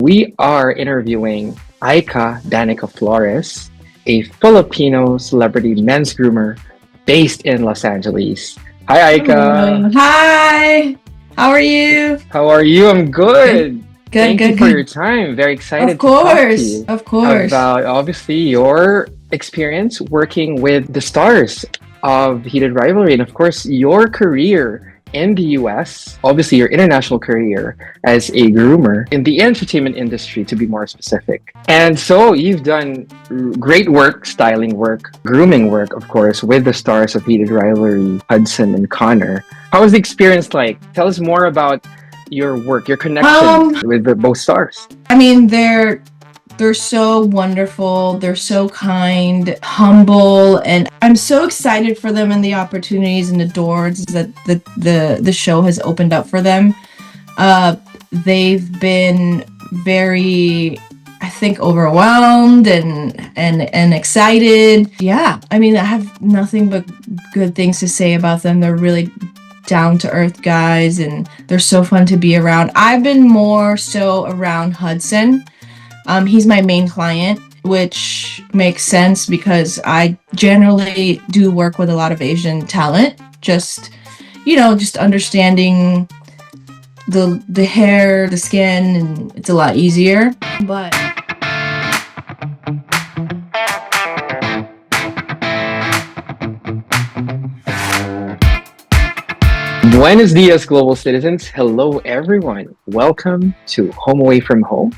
we are interviewing Aika Flores, a Filipino celebrity men's groomer based in Los Angeles. Hi, Aika. Hi. How are you? How are you? I'm good. Thank you for Good. your time. Very excited Of to talk to course, you of course. about obviously your experience working with the stars of Heated Rivalry and of course your career in the US, obviously your international career as a groomer in the entertainment industry to be more specific. And so you've done great work, styling work, grooming work, of course, with the stars of Heated Rivalry, Hudson and Connor. How was the experience like? Tell us more about your work, your connection with both stars. I mean, they're so wonderful. They're so kind, humble, and I'm so excited for them and the opportunities and the doors that the show has opened up for them. They've been very, I think, overwhelmed and excited. Yeah, I mean, I have nothing but good things to say about them. They're really down-to-earth guys and they're so fun to be around. I've been more so around Hudson. He's my main client, which makes sense because I generally do work with a lot of Asian talent. Just understanding the hair, the skin, and it's a lot easier. But Buenos dias, global citizens. Hello, everyone. Welcome to Home Away from Home.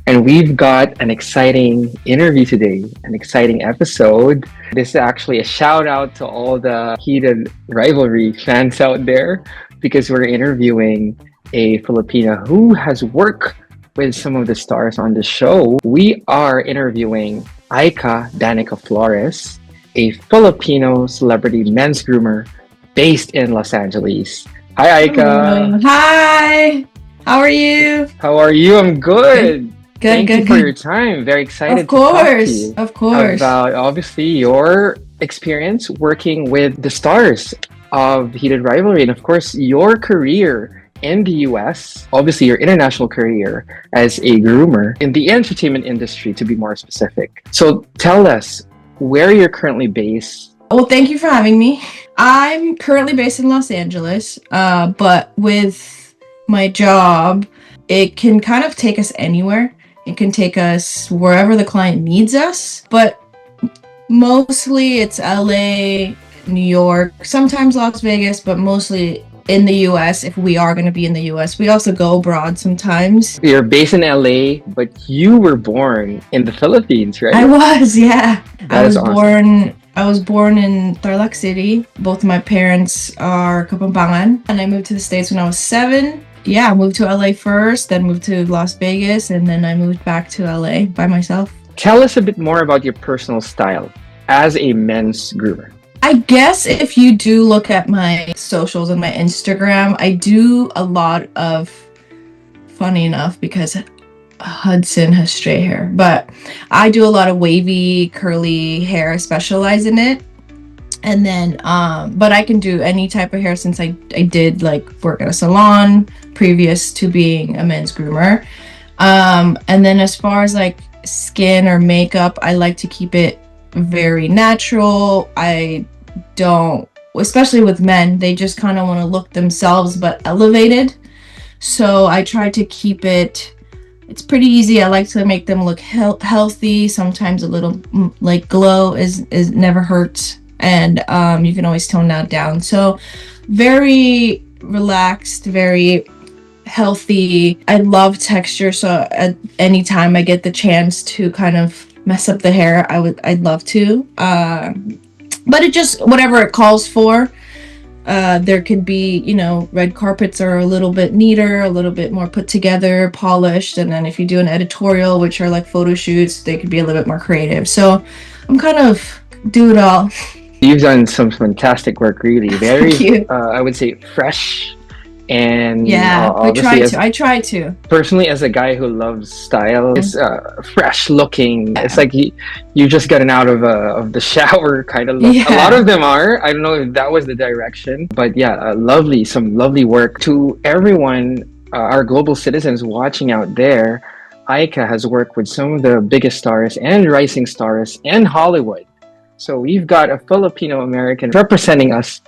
And we've got an exciting interview today, an exciting episode. This is actually a shout out to all the Heated Rivalry fans out there because we're interviewing a Filipina who has worked with some of the stars on the show. We are interviewing Aika Flores, a Filipino celebrity men's groomer based in Los Angeles. Hi, Aika. Hi. How are you? How are you? I'm good. Thank you for Good. your time. Very excited Of to talk to course, you of course. about obviously your experience working with the stars of Heated Rivalry and of course your career in the US, obviously your international career as a groomer in the entertainment industry to be more specific. So tell us where you're currently based. Well, thank you for having me. I'm currently based in Los Angeles, but with my job, it can kind of take us anywhere. It can take us wherever the client needs us, but mostly it's LA, New York, sometimes Las Vegas, but mostly in the US if we are going to be in the US. We also go abroad sometimes. You're based in LA, but you were born in the Philippines, right? I was, yeah. That is awesome. I was born in Tarlac City. Both my parents are Kapampangan, and I moved to the States when I was 7. Yeah, I moved to LA first, then moved to Las Vegas, and then I moved back to LA by myself. Tell us a bit more about your personal style as a men's groomer. I guess if you do look at my socials and my Instagram, I do a lot of, funny enough, because Hudson has straight hair, but I do a lot of wavy, curly hair. I specialize in it. And then, but I can do any type of hair since I did like work at a salon previous to being a men's groomer. And then as far as like skin or makeup, I like to keep it very natural. I don't, especially with men, they just kind of want to look themselves but elevated. So I try to keep it, it's pretty easy. I like to make them look healthy. Sometimes a little like glow is never hurts. And you can always tone that down. So very relaxed, very healthy. I love texture. So at any time I get the chance to kind of mess up the hair, I'd love to. But it just, whatever it calls for. There could be, red carpets are a little bit neater, a little bit more put together, polished. And then if you do an editorial, which are like photo shoots, they could be a little bit more creative. So I'm kind of do it all. You've done some fantastic work, really. Very, I would say, fresh. And I try to. Personally, as a guy who loves style, it's fresh looking. It's like you just gotten out of the shower kind of look. A lot of them are. I don't know if that was the direction, but yeah, some lovely work. To everyone, our global citizens watching out there, Aika has worked with some of the biggest stars and rising stars in Hollywood. So we've got a Filipino American representing us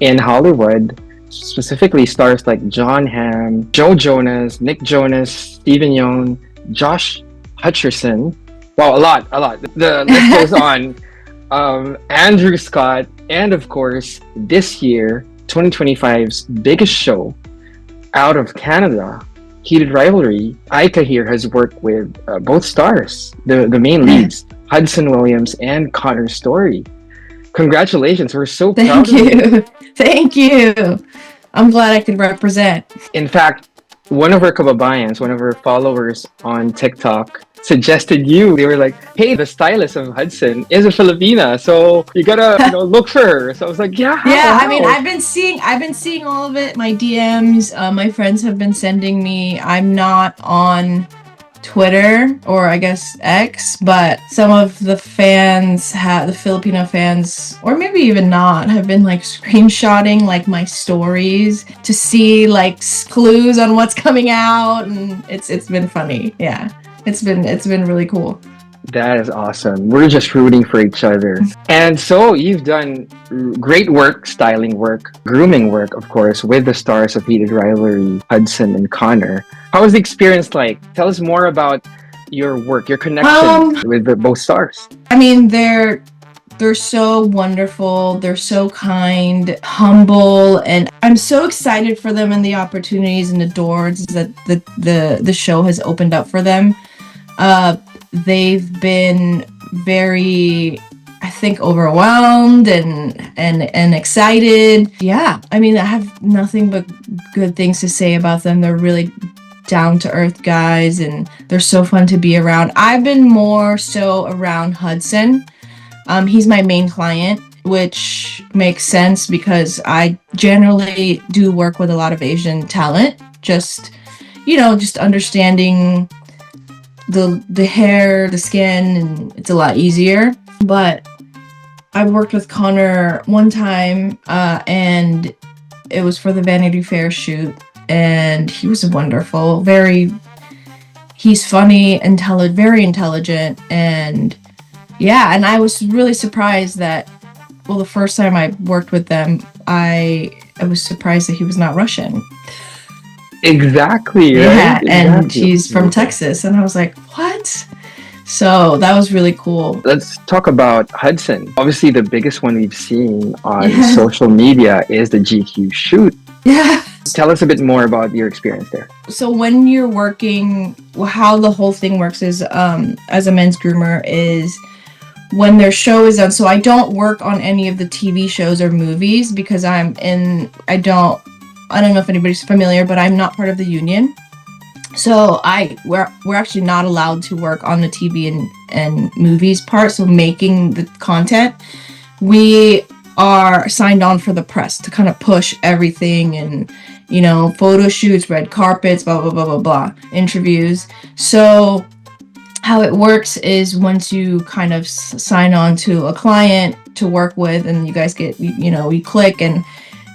in Hollywood, specifically stars like John Hamm, Joe Jonas, Nick Jonas, Stephen Yeun, Josh Hutcherson. Wow, a lot. The list goes on. Andrew Scott, and of course, this year, 2025's biggest show out of Canada, Heated Rivalry. Aika here has worked with both stars, the main leads, Hudson Williams and Connor Storrie. Congratulations, we're so proud of you. Thank you. I'm glad I could represent. In fact, one of our kababayans, one of our followers on TikTok, suggested you. They were like, "Hey, the stylist of Hudson is a Filipina, so you gotta look for her." So I was like, "Yeah." Yeah, I mean, I've been seeing all of it. My DMs, my friends have been sending me. I'm not on Twitter, or I guess X, but some of the fans the Filipino fans, or maybe even not, have been like screenshotting like my stories to see like clues on what's coming out, and it's been funny. Yeah. It's been really cool. That is awesome. We're just rooting for each other. And so you've done great work, styling work, grooming work, of course, with the stars of Heated Rivalry, Hudson and Connor. How was the experience like? Tell us more about your work, your connection with both stars. I mean, they're so wonderful. They're so kind, humble, and I'm so excited for them and the opportunities and the doors that the show has opened up for them. They've been very, I think, overwhelmed and excited. Yeah, I mean, I have nothing but good things to say about them. They're really down to earth guys, and they're so fun to be around. I've been more so around Hudson. He's my main client, which makes sense because I generally do work with a lot of Asian talent. Just understanding the hair, the skin, and it's a lot easier. But I worked with Connor one time, and it was for the Vanity Fair shoot, and he was wonderful. He's funny, very intelligent, and yeah, and I was really surprised that, well, the first time I worked with them, I was surprised that he was not Russian. Exactly. Yeah, right? and Exactly. he's from Texas, and I was like, what? So that was really cool. Let's talk about Hudson. Obviously, the biggest one we've seen on social media is the GQ shoot. Yeah. Tell us a bit more about your experience there. So when you're working, how the whole thing works is, as a men's groomer, is when their show is done. So I don't work on any of the TV shows or movies because I don't know if anybody's familiar, but I'm not part of the union. So we're actually not allowed to work on the TV and movies part. So making the content, we are signed on for the press to kind of push everything, and photo shoots, red carpets, blah blah blah blah blah, interviews. So how it works is once you kind of sign on to a client to work with, and you guys get we click, and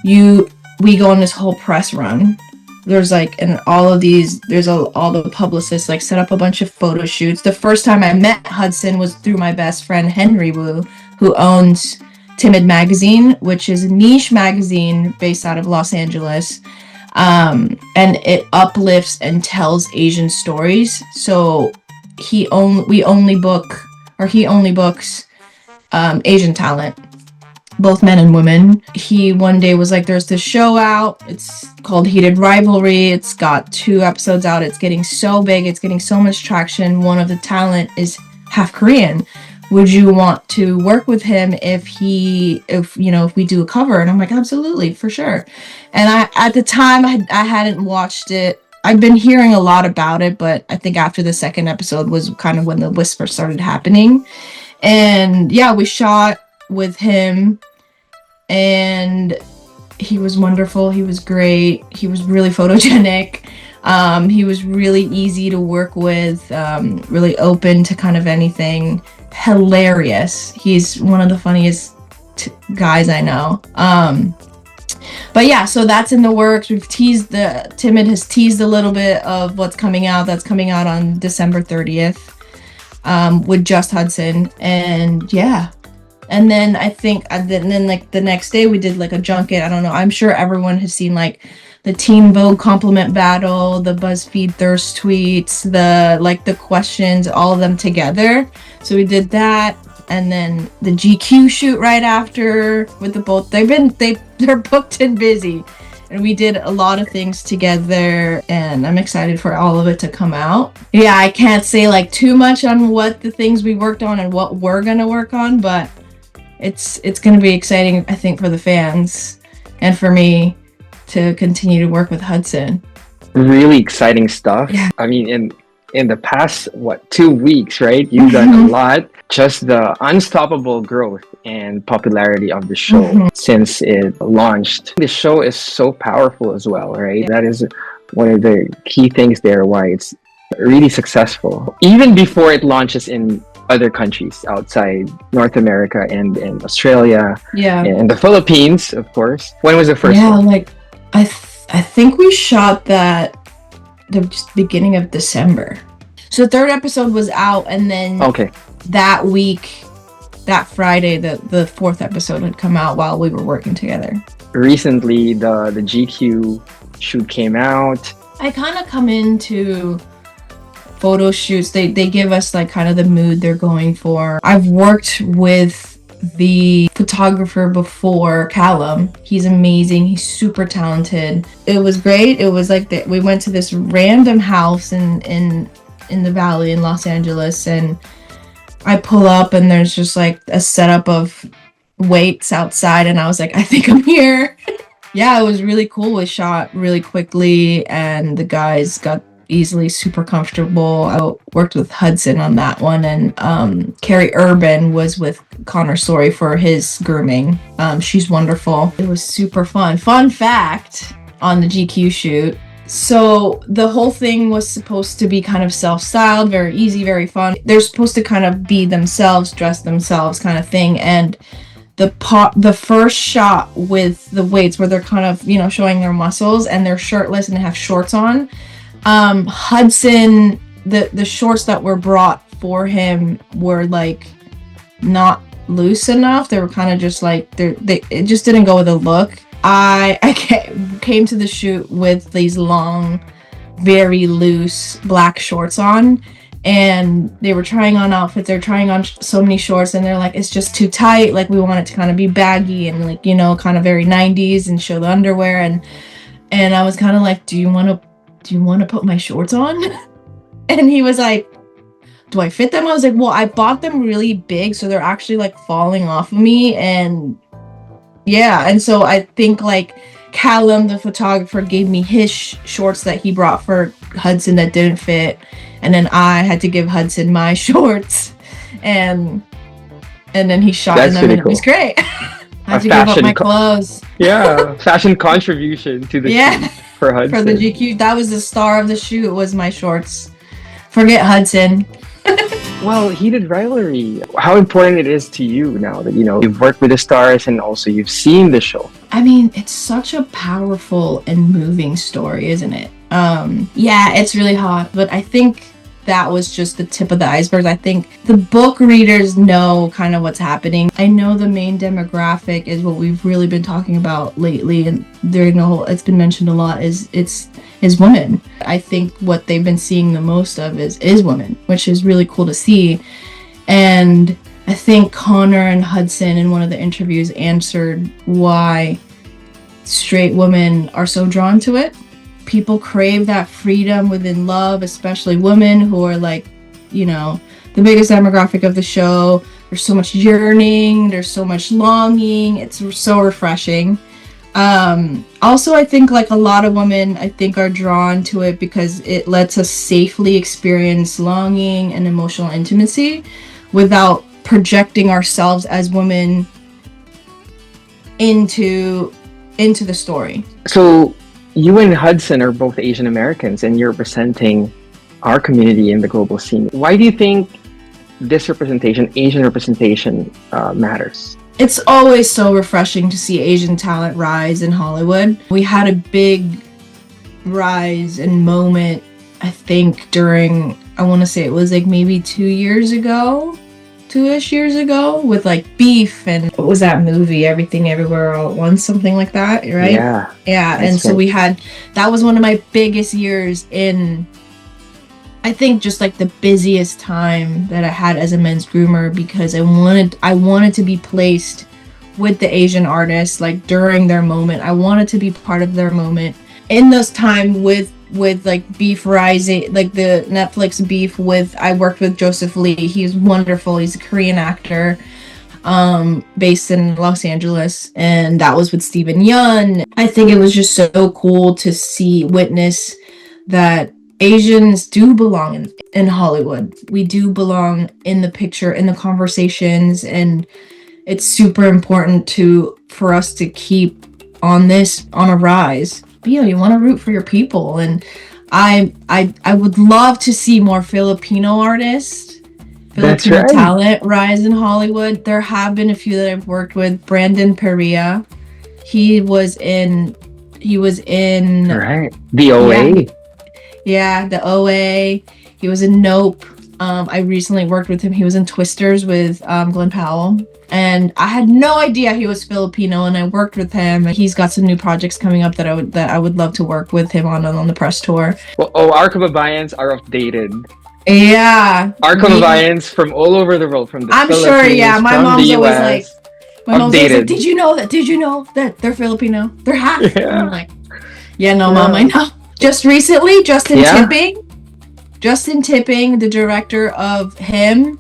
we go on this whole press run. There's like, and all the publicists like set up a bunch of photo shoots. The first time I met Hudson was through my best friend Henry Wu, who owns Timid Magazine, which is a niche magazine based out of Los Angeles, and it uplifts and tells Asian stories. So he only books Asian talent, both men and women. He one day was like, there's this show out, it's called Heated Rivalry, it's got 2 episodes out, it's getting so big, it's getting so much traction, one of the talent is half Korean, would you want to work with him if we do a cover? And I'm like, absolutely, for sure. And at the time I hadn't watched it. I've been hearing a lot about it, but I think after the 2nd episode was kind of when the whisper started happening. And yeah, we shot with him, and he was wonderful. He was great. He was really photogenic. He was really easy to work with, really open to kind of anything. Hilarious. He's one of the funniest guys I know. But yeah, so that's in the works. Timid has teased a little bit of what's coming out. That's coming out on December 30th with just Hudson. And yeah. And then I think, then like the next day we did like a junket. I don't know. I'm sure everyone has seen like the Teen Vogue compliment battle, the BuzzFeed thirst tweets, the questions, all of them together. So we did that. And then the GQ shoot right after with the both. They're booked and busy. And we did a lot of things together, and I'm excited for all of it to come out. Yeah, I can't say like too much on what the things we worked on and what we're gonna work on, but it's gonna be exciting, I think, for the fans and for me to continue to work with Hudson. Really exciting stuff. Yeah. I mean, in the past 2 weeks, right? You've done a lot. Just the unstoppable growth and popularity of the show since it launched. The show is so powerful as well, right? Yeah. That is one of the key things there why it's really successful. Even before it launches in other countries outside North America and in Australia, and the Philippines, of course. When was the first one? Like I think we shot that the beginning of December. So the third episode was out, and then that week, that Friday, the fourth episode had come out while we were working together. Recently, the GQ shoot came out. I kind of come into photo shoots. They give us like kind of the mood they're going for. I've worked with the photographer before, Callum. He's amazing. He's super talented. It was great. It was like we went to this random house in the valley in Los Angeles, and I pull up and there's just like a setup of weights outside, and I was like, I think I'm here. Yeah, it was really cool. We shot really quickly, and the guys got easily super comfortable. I worked with Hudson on that one, and Carrie Urban was with Connor Storrie for his grooming. She's wonderful. It was super fun. Fun fact on the GQ shoot. So the whole thing was supposed to be kind of self-styled, very easy, very fun. They're supposed to kind of be themselves, dress themselves kind of thing. And the first shot with the weights where they're kind of, showing their muscles and they're shirtless and they have shorts on. Hudson, the shorts that were brought for him were like not loose enough. They were kind of just like it just didn't go with the look. I came to the shoot with these long, very loose black shorts on, and they were trying on outfits. They're trying on so many shorts, and they're like, it's just too tight. Like, we want it to kind of be baggy and like, kind of very 90s and show the underwear. And I was kind of like, do you want to put my shorts on? And he was like, do I fit them? I was like, well, I bought them really big, so they're actually like falling off of me. And yeah, and so I think like Callum, the photographer, gave me his shorts that he brought for Hudson that didn't fit, and then I had to give Hudson my shorts, and then he shot in them, and it was great. I had to give up my clothes. Yeah, fashion contribution to the shoot for Hudson. For the GQ, that was the star of the shoot, was my shorts. Forget Hudson. Well, Heated Rivalry, how important it is to you now that, you've worked with the stars and also you've seen the show? I mean, it's such a powerful and moving story, isn't it? Yeah, it's really hot, but I think that was just the tip of the iceberg. I think the book readers know kind of what's happening. I know the main demographic is what we've really been talking about lately, and during the whole, it's been mentioned a lot, is women. I think what they've been seeing the most of is women, which is really cool to see. And I think Connor and Hudson in one of the interviews answered why straight women are so drawn to it. People crave that freedom within love, especially women who are like, the biggest demographic of the show. There's so much yearning, there's so much longing. It's so refreshing. Also, I think like a lot of women, I think, are drawn to it because it lets us safely experience longing and emotional intimacy without projecting ourselves as women into the story. So you and Hudson are both Asian Americans, and you're representing our community in the global scene. Why do you think this representation, Asian representation, matters? It's always so refreshing to see Asian talent rise in Hollywood. We had a big rise and moment, I think, during, I want to say it was like maybe 2 years ago, 2-ish years ago, with like Beef and what was that movie? Everything Everywhere All at Once, something like that, right? Yeah. And so we had, that was one of my biggest years in, I think, just like the busiest time that I had as a men's groomer, because I wanted to be placed with the Asian artists, like during their moment. I wanted to be part of their moment in this time with like Beef rising, like the Netflix Beef with, I worked with Joseph Lee. He's wonderful. He's a Korean actor based in Los Angeles, and that was with Steven Yeun. I think it was just so cool to witness that Asians do belong in Hollywood. We do belong in the picture, in the conversations, and it's super important for us to keep on a rise. You want to root for your people, and I would love to see more Filipino artists, Filipino talent rise in Hollywood. There have been a few that I've worked with. Brandon Perea, he was in the OA. Yeah, the OA. He was in Nope. I recently worked with him. He was in Twisters with Glenn Powell. And I had no idea he was Filipino, and I worked with him. He's got some new projects coming up that I would love to work with him on the press tour. Well, our kababayans are updated. Yeah. Our kababayans from all over the world, from the Philippines, sure, yeah. My mom's the always US, like, did you know that they're Filipino? They're half. Yeah. And I'm like, yeah, no, Mom, I know. Just recently, Justin Tipping, the director of Him,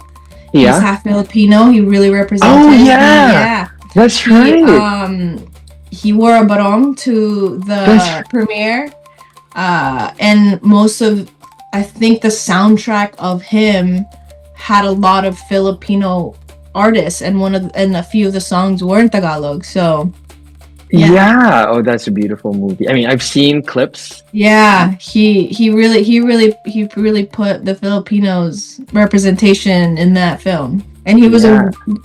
he's half Filipino. He really represents. Oh yeah, that's right. He wore a barong to the premiere, and I think the soundtrack of Him had a lot of Filipino artists, and a few of the songs were in Tagalog. So. Yeah. Oh, that's a beautiful movie. I mean, I've seen clips. Yeah, he really put the Filipinos representation in that film, and he was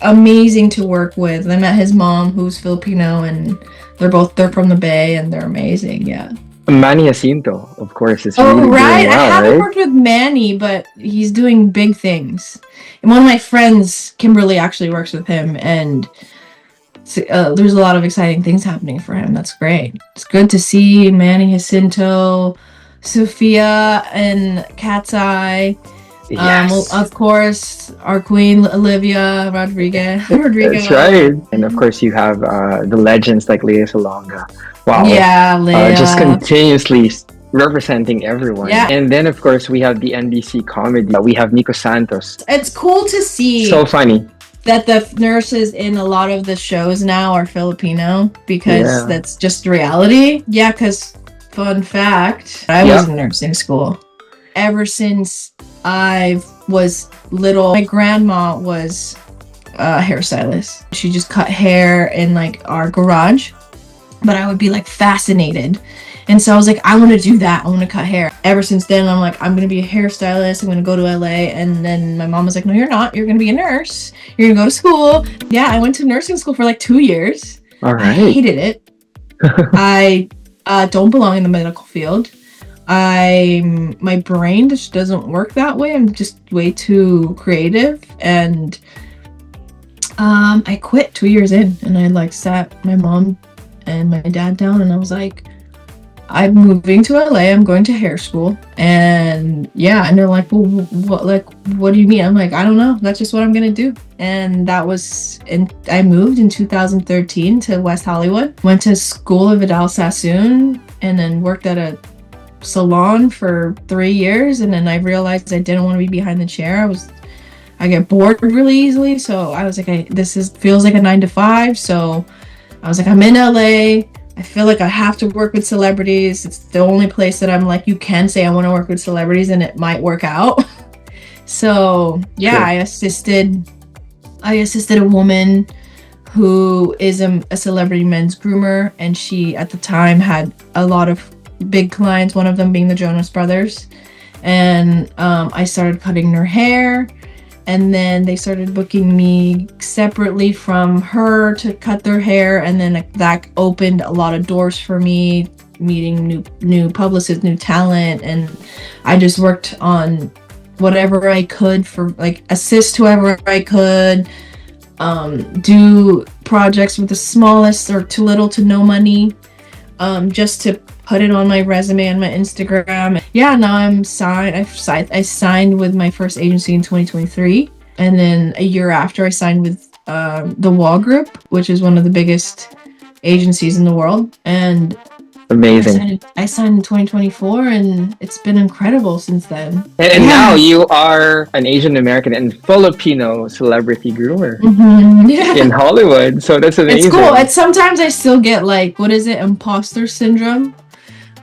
amazing to work with. I met his mom, who's Filipino, and they're from the Bay, and they're amazing. Yeah. Manny Jacinto, of course, is really doing well, I haven't worked with Manny, but he's doing big things. And one of my friends, Kimberly, actually works with him, and there's a lot of exciting things happening for him. That's great. It's good to see Manny Jacinto, Sophia, and Cat's Eye. Yes. Of course, our queen Ilya Rodriguez. That's right. And of course, you have the legends like Lea Salonga. Wow. Yeah, Lea. Just continuously representing everyone. Yeah. And then, of course, we have the NBC comedy. We have Nico Santos. It's cool to see. So funny. That the nurses in a lot of the shows now are Filipino, because that's just reality. Yeah, because fun fact, I was in nursing school. Ever since I was little, my grandma was a hairstylist. She just cut hair in like our garage, but I would be like fascinated. And so I was like, I want to do that. I want to cut hair. Ever since then, I'm like, I'm going to be a hairstylist. I'm going to go to LA. And then my mom was like, no, you're not. You're going to be a nurse. You're going to go to school. Yeah, I went to nursing school for like 2 years. All right. I hated it. I don't belong in the medical field. My brain just doesn't work that way. I'm just way too creative. And I quit 2 years in. And I like sat my mom and my dad down, and I was like, I'm moving to LA. I'm going to hair school. And they're like, well, what do you mean? I'm like, I don't know. That's just what I'm going to do. And I moved in 2013 to West Hollywood, went to school at Vidal Sassoon, and then worked at a salon for 3 years. And then I realized I didn't want to be behind the chair. I get bored really easily. So I was like, feels like a 9 to 5. So I was like, I'm in LA. I feel like I have to work with celebrities. It's the only place that I'm like, you can say I want to work with celebrities and it might work out. So sure. I assisted a woman who is a celebrity men's groomer, and she at the time had a lot of big clients, one of them being the Jonas Brothers. And I started cutting her hair, and then they started booking me separately from her to cut their hair, and then that opened a lot of doors for me, meeting new publicists, new talent, and I just worked on whatever I could for like assist whoever I could, do projects with the smallest or too little to no money, just to put it on my resume and my Instagram. Yeah, now I'm signed. I signed with my first agency in 2023, and then a year after I signed with the Wall Group, which is one of the biggest agencies in the world. And amazing. I signed in 2024, and it's been incredible since then. And now you are an Asian American and Filipino celebrity groomer in Hollywood. So that's amazing. It's cool. And sometimes I still get like, what is it, impostor syndrome,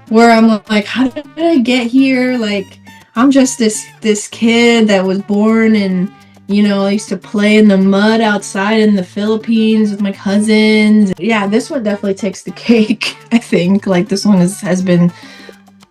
where I'm like, how did I get here? Like, I'm just this kid that was born in, I used to play in the mud outside in the Philippines with my cousins. Yeah, this one definitely takes the cake, I think. Like, this one has been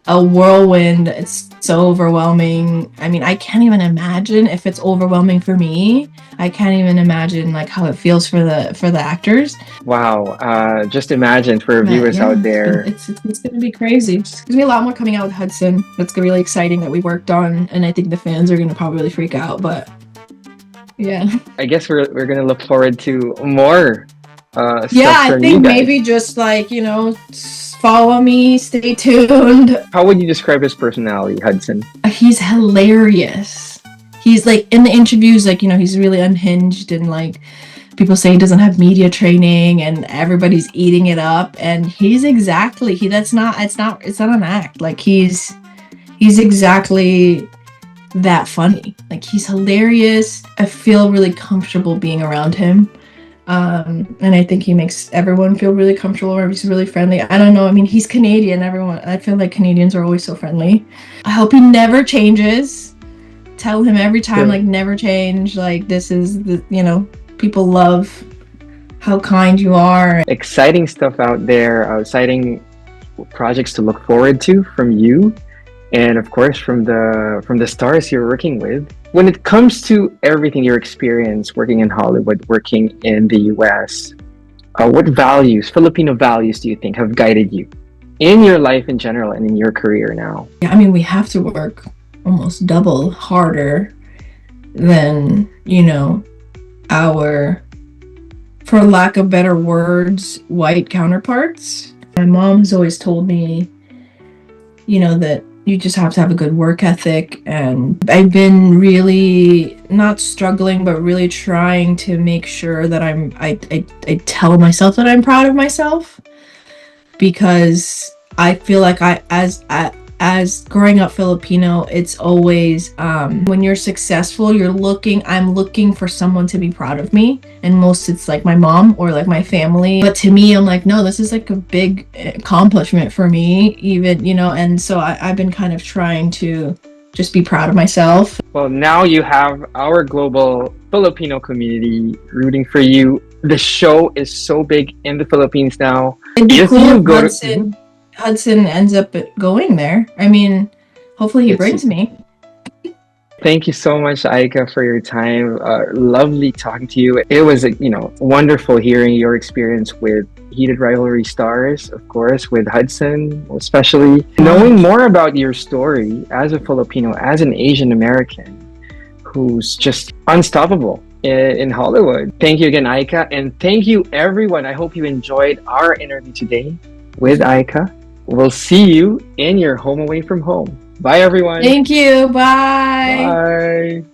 a whirlwind. It's so overwhelming. I mean, I can't even imagine if it's overwhelming for me. I can't even imagine like how it feels for the actors. Wow. Just imagine for viewers out there. It's going to be crazy. There's going to be a lot more coming out with Hudson. That's really exciting that we worked on, and I think the fans are going to probably freak out, but yeah, I guess we're gonna look forward to more stuff I from think you guys. maybe just like follow me, stay tuned. How would you describe his personality, Hudson? He's hilarious. He's like in the interviews, like he's really unhinged, and like people say he doesn't have media training, and everybody's eating it up, and it's not an act. Like he's exactly that funny. Like, he's hilarious. I feel really comfortable being around him, and I think he makes everyone feel really comfortable. He's really friendly. I don't know, I mean, he's Canadian. I feel like Canadians are always so friendly. I hope he never changes. Tell him every time, like, never change. Like, this is the people love how kind you are. Exciting stuff out there. Exciting projects to look forward to from you. And of course, from the stars you're working with. When it comes to everything your experience working in Hollywood, working in the US, what Filipino values do you think have guided you in your life in general and in your career now? Yeah, I mean, we have to work almost double harder than, our, for lack of better words, white counterparts. My mom has always told me, that you just have to have a good work ethic, and I've been really not struggling, but really trying to make sure that I tell myself that I'm proud of myself, because I feel like as growing up Filipino, it's always when you're successful, I'm looking for someone to be proud of me, and most it's like my mom or like my family. But to me, I'm like, no, this is like a big accomplishment for me, even, and so I've been kind of trying to just be proud of myself. Well, now you have our global Filipino community rooting for you. The show is so big in the Philippines now. It'd be cool if Hudson ends up going there. I mean, hopefully he brings me. Thank you so much, Aika, for your time. Lovely talking to you. It was, wonderful hearing your experience with Heated Rivalry stars, of course, with Hudson, especially. Knowing more about your story as a Filipino, as an Asian American, who's just unstoppable in Hollywood. Thank you again, Aika. And thank you, everyone. I hope you enjoyed our interview today with Aika. We'll see you in your home away from home. Bye, everyone. Thank you. Bye. Bye.